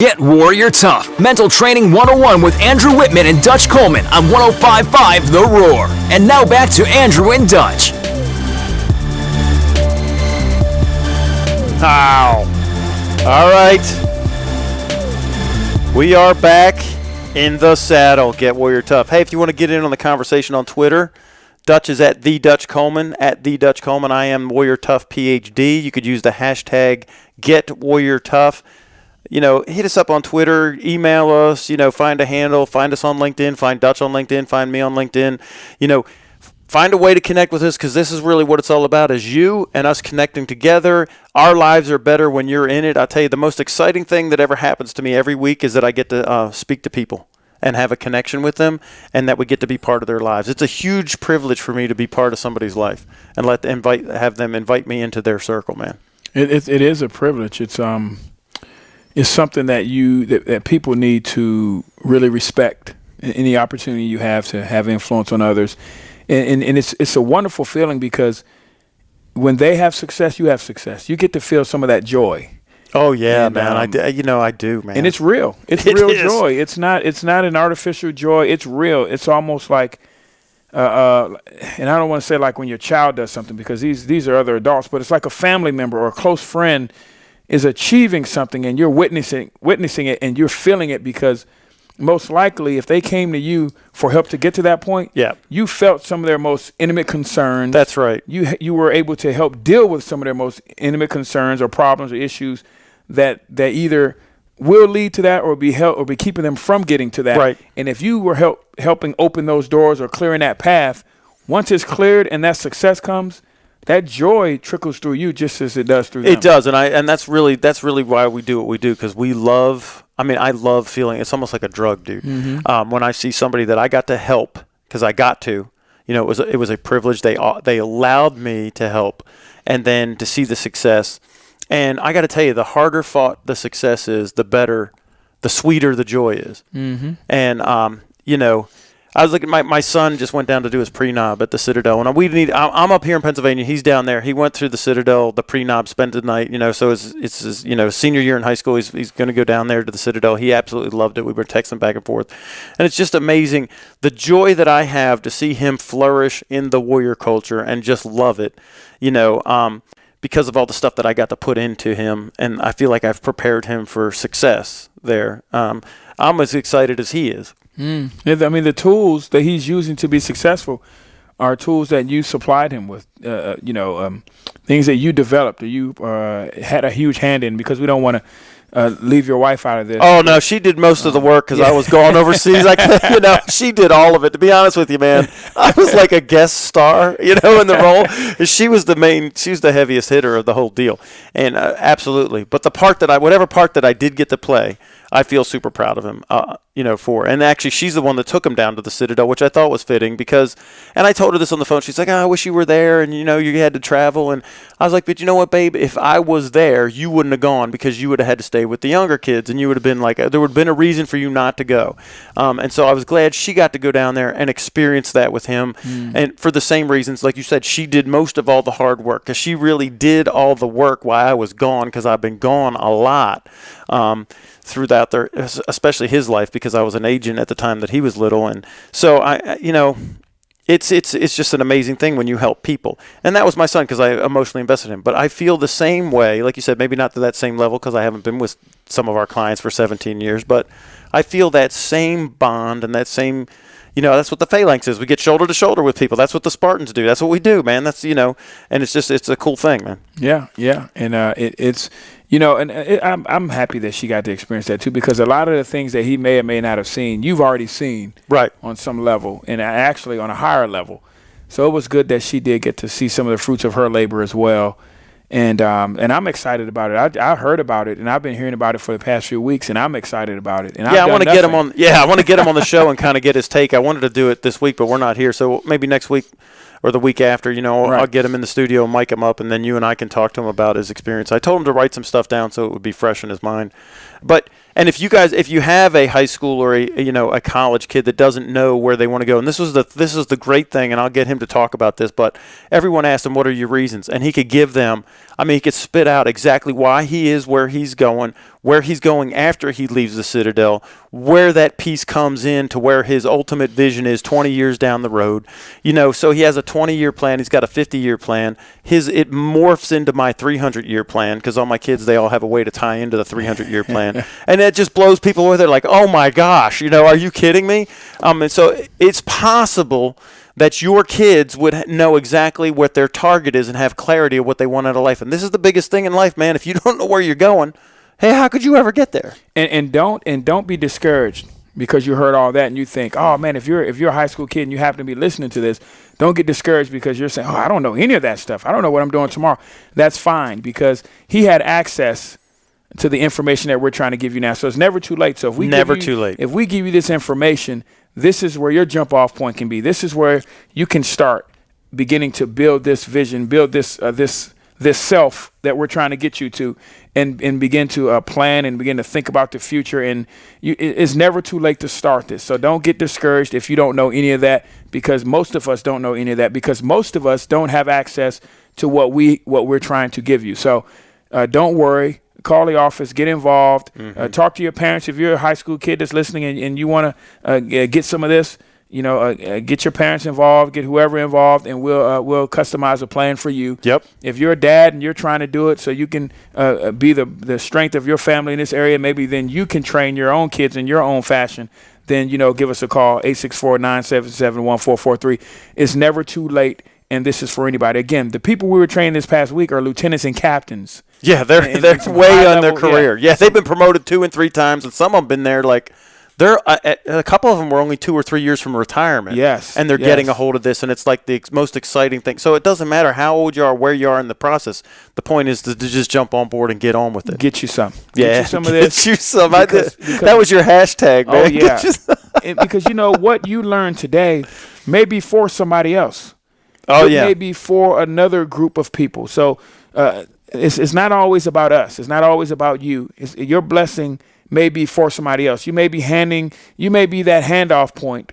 Get Warrior Tough, Mental Training 101 with Andrew Wittman and Dutch Coleman on 105.5 The Roar. And now back to Andrew and Dutch. Ow. All right. We are back in the saddle. Get Warrior Tough. Hey, if you want to get in on the conversation on Twitter, Dutch is at the Dutch Coleman, at the Dutch Coleman. I am Warrior Tough PhD. You could use the hashtag Get Warrior Tough. You know, hit us up on Twitter, email us, find a handle, find us on LinkedIn, find Dutch on LinkedIn, find me on LinkedIn. Find a way to connect with us, because this is really what it's all about, is you and us connecting together. Our lives are better when you're in it. I'll tell you, the most exciting thing that ever happens to me every week is that I get to speak to people and have a connection with them, and that we get to be part of their lives. It's a huge privilege for me to be part of somebody's life and have them invite me into their circle, man. It is a privilege. It's something that people need to really respect. Any opportunity you have to have influence on others, and it's a wonderful feeling, because when they have success, you have success. You get to feel some of that joy. Oh yeah, and, man. I do, man. And it's real. It's real joy. It's not an artificial joy. It's real. It's almost like, and I don't want to say like when your child does something, because these are other adults, but it's like a family member or a close friend is achieving something, and you're witnessing it, and you're feeling it, because most likely if they came to you for help to get to that point, you felt some of their most intimate concerns. That's right. You were able to help deal with some of their most intimate concerns or problems or issues that either will lead to that or be keeping them from getting to that. Right. And if you were helping open those doors or clearing that path, once it's cleared and that success comes, that joy trickles through you just as it does through them. It does, and that's really why we do what we do, because we love. I love feeling. It's almost like a drug, dude. Mm-hmm. When I see somebody that I got to help, because I got to, it was a privilege. They allowed me to help, and then to see the success. And I got to tell you, the harder fought the success is, the sweeter the joy is. Mm-hmm. And I was looking. My son just went down to do his pre-knob at the Citadel, and I'm up here in Pennsylvania. He's down there. He went through the Citadel, the pre-knob, spent the night. So it's his senior year in high school. He's going to go down there to the Citadel. He absolutely loved it. We were texting back and forth, and it's just amazing the joy that I have to see him flourish in the Warrior culture and just love it. Because of all the stuff that I got to put into him, and I feel like I've prepared him for success there. I'm as excited as he is. The tools that he's using to be successful are tools that you supplied him with, things that you developed, or you had a huge hand in, because we don't want to leave your wife out of this. Oh, no, she did most of the work, because I was going overseas. She did all of it, to be honest with you, man. I was like a guest star, in the role. She was the heaviest hitter of the whole deal. And absolutely. But whatever part that I did get to play, I feel super proud of him, for. And actually, she's the one that took him down to the Citadel, which I thought was fitting, because, and I told her this on the phone. She's like, I wish you were there, and, you had to travel. And I was like, but you know what, babe? If I was there, you wouldn't have gone, because you would have had to stay with the younger kids, and you would have been like, there would have been a reason for you not to go. And so I was glad she got to go down there and experience that with him. And for the same reasons, like you said, she did most of all the hard work, because she really did all the work while I was gone, because I've been gone a lot. Throughout there, especially his life, because I was an agent at the time that he was little, and so it's just an amazing thing when you help people, and that was my son, because I emotionally invested in him. But I feel the same way, like you said, maybe not to that same level, because I haven't been with some of our clients for 17 years, but I feel that same bond and that same. That's what the phalanx is. We get shoulder to shoulder with people. That's what the Spartans do. That's what we do, man. That's, and it's a cool thing, man. Yeah. And I'm happy that she got to experience that too, because a lot of the things that he may or may not have seen, you've already seen, right, on some level, and actually on a higher level. So it was good that she did get to see some of the fruits of her labor as well. And I'm excited about it. I heard about it, and I've been hearing about it for the past few weeks, and I'm excited about it. And I want to get him on. Yeah, I want to get him on the show and kind of get his take. I wanted to do it this week, but we're not here, so maybe next week or the week after. Right. I'll get him in the studio, mic him up, and then you and I can talk to him about his experience. I told him to write some stuff down so it would be fresh in his mind. And if you have a high school or a college kid that doesn't know where they want to go, and this is the great thing, and I'll get him to talk about this, but everyone asked him, what are your reasons? And he could give them, he could spit out exactly why he is where he's going, where he's going after he leaves the Citadel, where that piece comes in to where his ultimate vision is 20 years down the road. So he has a 20-year plan. He's got a 50-year plan. It morphs into my 300-year plan because all my kids, they all have a way to tie into the 300-year plan. And that just blows people away. They're like, oh, my gosh, are you kidding me? And so it's possible that your kids would know exactly what their target is and have clarity of what they want out of life. And this is the biggest thing in life, man. If you don't know where you're going, hey, how could you ever get there? And don't be discouraged because you heard all that and you think, oh man, if you're a high school kid and you happen to be listening to this, don't get discouraged because you're saying, oh, I don't know any of that stuff. I don't know what I'm doing tomorrow. That's fine because he had access to the information that we're trying to give you now. So it's never too late. So if we if we give you this information, this is where your jump off point can be. This is where you can start beginning to build this vision, build this self that we're trying to get you to, and begin to plan and begin to think about the future. And it's never too late to start this. So don't get discouraged if you don't know any of that, because most of us don't know any of that, because most of us don't have access to what we're trying to give you. So don't worry. Call the office, get involved, talk to your parents. If you're a high school kid that's listening and you want to get some of this, get your parents involved, get whoever involved, and we'll customize a plan for you. Yep. If you're a dad and you're trying to do it so you can be the strength of your family in this area, maybe then you can train your own kids in your own fashion, then, give us a call, 864-977-1443. It's never too late, and this is for anybody. Again, the people we were training this past week are lieutenants and captains. Yeah, they're way on their career. Yeah, they've been promoted 2 and 3 times, and some of them been there a couple of them were only 2 or 3 years from retirement. Yes, and they're getting a hold of this, and it's like the most exciting thing. So it doesn't matter how old you are, where you are in the process. The point is to just jump on board and get on with it. Get you some. Yeah, get you some of this. Get you some. Because that was your hashtag, man. Oh yeah. Because what you learned today may be for somebody else. Oh it may be for another group of people. So it's not always about us. It's not always about you. Your blessing may be for somebody else. You may be that handoff point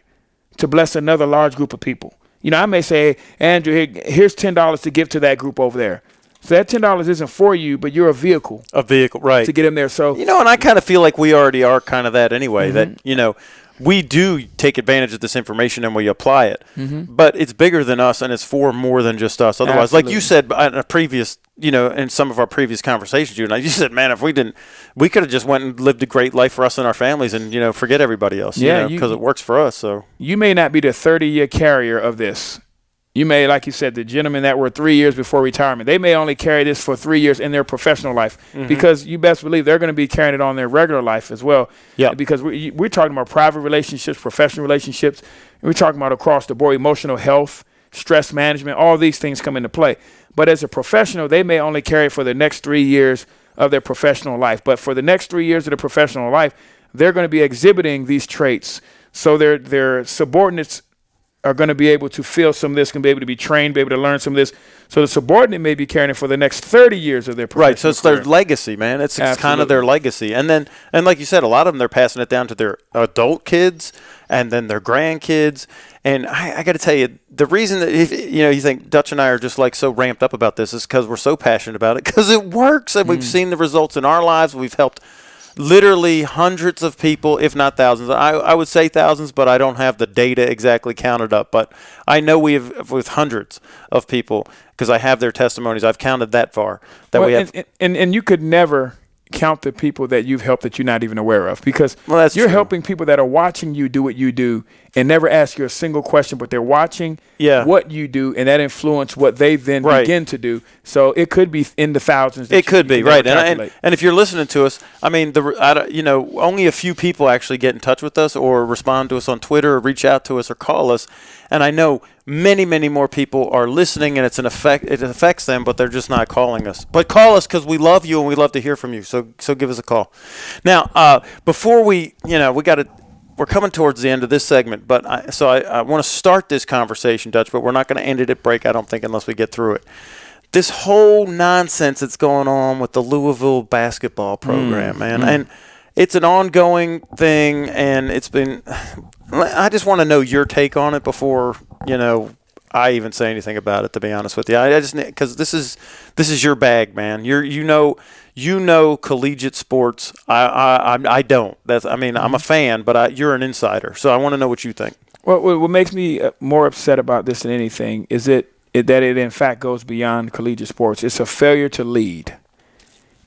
to bless another large group of people. I may say, Andrew, here's $10 to give to that group over there. So that $10 isn't for you, but you're a vehicle. A vehicle, right. To get them there. So and I kind of feel like we already are kind of that anyway, that, we do take advantage of this information and we apply it. But it's bigger than us, and it's for more than just us. Otherwise, Absolutely. like you said in a previous, in some of our previous conversations, you said, man, if we didn't, we could have just went and lived a great life for us and our families and, forget everybody else, because it works for us. So you may not be the 30-year carrier of this. You may, like you said, the gentlemen that were 3 years before retirement, they may only carry this for 3 years in their professional life, because you best believe they're going to be carrying it on their regular life as well. Yeah. Because we're talking about private relationships, professional relationships, and we're talking about across the board, emotional health, stress management, all these things come into play. But as a professional, they may only carry it for the next 3 years of their professional life. But for the next 3 years of their professional life, they're going to be exhibiting these traits. So their subordinates are going to be able to feel some of this, can be able to be trained, be able to learn some of this. So the subordinate may be carrying it for the next 30 years of their professional Right, so it's career. their legacy, man. It's kind of their legacy. And like you said, a lot of them, they're passing it down to their adult kids and then their grandkids. And I got to tell you, the reason that, you think Dutch and I are just so ramped up about this is because we're so passionate about it, because it works, and we've seen the results in our lives. We've helped literally hundreds of people, if not thousands. I would say thousands, but I don't have the data exactly counted up. But I know we have with hundreds of people, because I have their testimonies. I've counted that far. We have. And you could never count the people that you've helped that you're not even aware of, because you're helping people that are watching you do what you do and never ask you a single question, but they're watching what you do, and that influence what they then begin to do. So it could be in the thousands. It could be, right. And if you're listening to us, I mean, only a few people actually get in touch with us or respond to us on Twitter or reach out to us or call us. And I know many, many more people are listening, and it affects them, but they're just not calling us. But call us, because we love you and we love to hear from you. So give us a call. Now, before we're coming towards the end of this segment, but I want to start this conversation, Dutch, but we're not going to end it at break, I don't think, unless we get through it. This whole nonsense that's going on with the Louisville basketball program, man, and it's an ongoing thing, and it's been. I just want to know your take on it before I even say anything about it. To be honest with you, I just, because this is your bag, man. You collegiate sports. I don't. I'm a fan, but you're an insider, so I want to know what you think. Well, what makes me more upset about this than anything is that it in fact goes beyond collegiate sports. It's a failure to lead.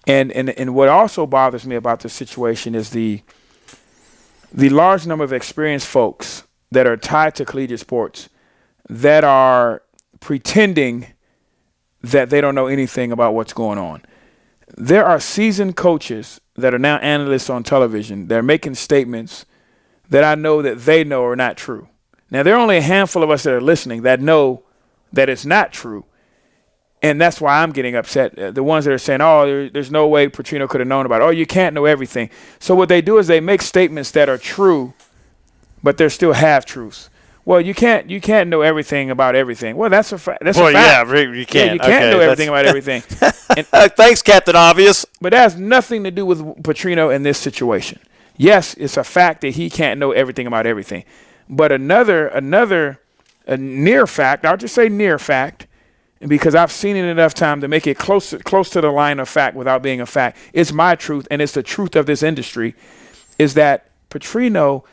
And what also bothers me about this situation is the large number of experienced folks that are tied to collegiate sports that are pretending that they don't know anything about what's going on. There are seasoned coaches that are now analysts on television. They're making statements that I know that they know are not true. Now, there are only a handful of us that are listening that know that it's not true. And that's why I'm getting upset. The ones that are saying, oh, there's no way Petrino could have known about it. Oh, you can't know everything. So what they do is they make statements that are true, but they're still half-truths. Well, you can't know everything about everything. Well, that's a fact. That's a fact. Yeah, you can't. Yeah, you can't know everything about everything. Thanks, Captain Obvious. But that has nothing to do with Petrino in this situation. Yes, it's a fact that he can't know everything about everything. But a near fact, I'll just say near fact, because I've seen it enough time to make it close to the line of fact without being a fact. It's my truth, and it's the truth of this industry, is that Petrino.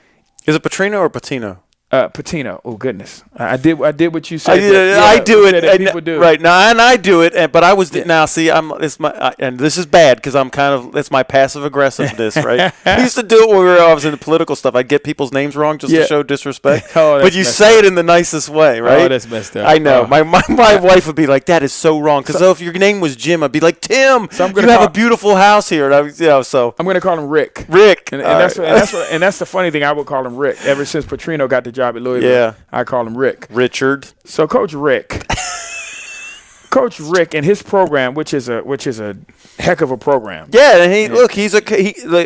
Is it Petrino or Patino? Patino. Oh goodness, I did what you said. I do it. People do right now, and I do it. But I was now. See, and this is bad because I'm kind of. It's my passive aggressiveness, right? I used to do it when I was in the political stuff. I'd get people's names wrong just to show disrespect. But you say it in the nicest way, right? Oh, that's messed up. I know. My wife would be like, "That is so wrong." Because if your name was Jim, I'd be like, "Tim, you have a beautiful house here." And so I'm going to call him Rick. Rick, and that's the funny thing. I would call him Rick ever since Petrino got the job at Louisville. Yeah. I call him Rick. Richard. So Coach Rick and his program, which is a heck of a program. Yeah, and he's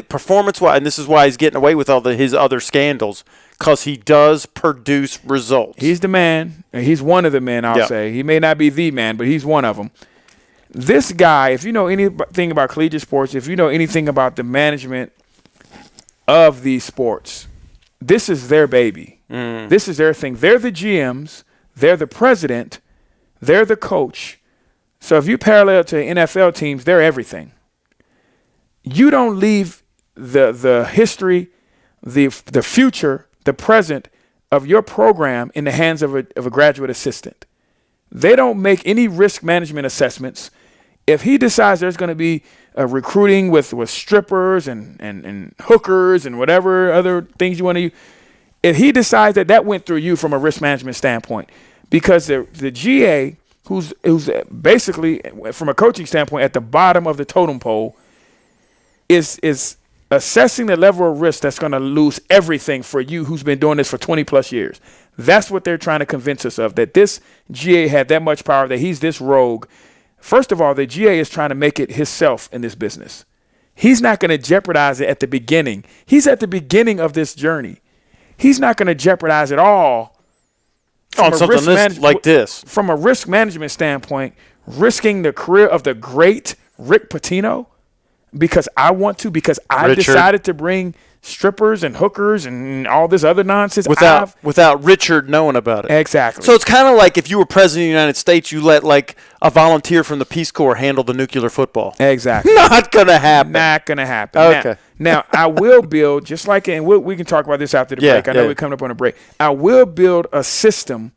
performance-wise, and this is why he's getting away with all his other scandals, because he does produce results. He's the man. He's one of the men, I'll say. He may not be the man, but he's one of them. This guy, if you know anything about collegiate sports, if you know anything about the management of these sports, this is their baby. This is their thing. They're the GMs. They're the president. They're the coach. So if you parallel to NFL teams, they're everything. You don't leave the history, the future, the present of your program in the hands of a graduate assistant. They don't make any risk management assessments. If he decides there's going to be recruiting with strippers and hookers and whatever other things you want to use, if he decides that went through you from a risk management standpoint, because the GA, who's basically from a coaching standpoint at the bottom of the totem pole, is assessing the level of risk that's going to lose everything for you who's been doing this for 20 plus years. That's what they're trying to convince us of, that this GA had that much power, that he's this rogue. First of all, the GA is trying to make it himself in this business. He's not going to jeopardize it at the beginning. He's at the beginning of this journey. He's not going to jeopardize it all on something like this. From a risk management standpoint, risking the career of the great Rick Pitino because I decided to bring strippers and hookers and all this other nonsense without Richard knowing about it. Exactly. So it's kind of like if you were president of the United States, you let like a volunteer from the Peace Corps handle the nuclear football. Exactly. Not gonna happen. Not gonna happen. Okay. Now I will build, just like, and we can talk about this after the break. I know we're coming up on a break. I will build a system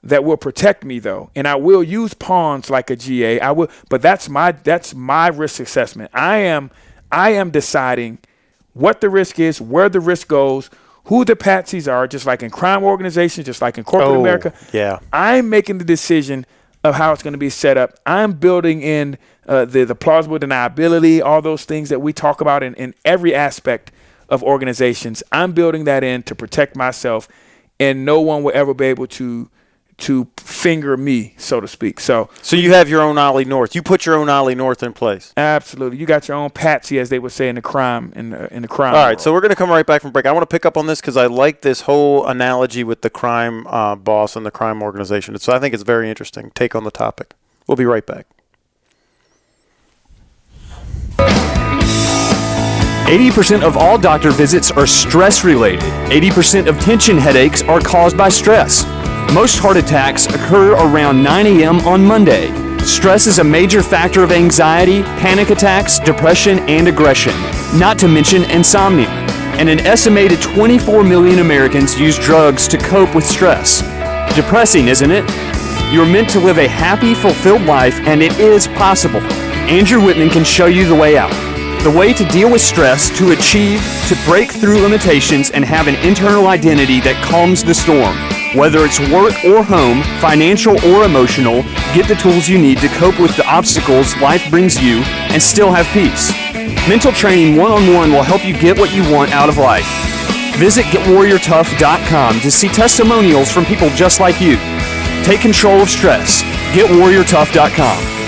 that will protect me though, and I will use pawns like a GA. I will, but that's my risk assessment. I am deciding what the risk is, where the risk goes, who the patsies are, just like in crime organizations, just like in corporate America. Yeah. I'm making the decision of how it's going to be set up. I'm building in the plausible deniability, all those things that we talk about in every aspect of organizations. I'm building that in to protect myself, and no one will ever be able to finger me, so to speak. So you have your own Ollie North. You put your own Ollie North in place. Absolutely. You got your own patsy, as they would say in the crime in the crime. All right, world. so we're going to come right back from break. I want to pick up on this because I like this whole analogy with the crime boss and the crime organization. So I think it's very interesting. Take on the topic. We'll be right back. 80% of all doctor visits are stress-related. 80% of tension headaches are caused by stress. Most heart attacks occur around 9 a.m. on Monday. Stress is a major factor of anxiety, panic attacks, depression, and aggression, not to mention insomnia. And an estimated 24 million Americans use drugs to cope with stress. Depressing, isn't it? You're meant to live a happy, fulfilled life, and it is possible. Andrew Wittman can show you the way out. The way to deal with stress, to achieve, to break through limitations, and have an internal identity that calms the storm. Whether it's work or home, financial or emotional, get the tools you need to cope with the obstacles life brings you and still have peace. Mental Training One-on-One will help you get what you want out of life. Visit GetWarriorTough.com to see testimonials from people just like you. Take control of stress. GetWarriorTough.com.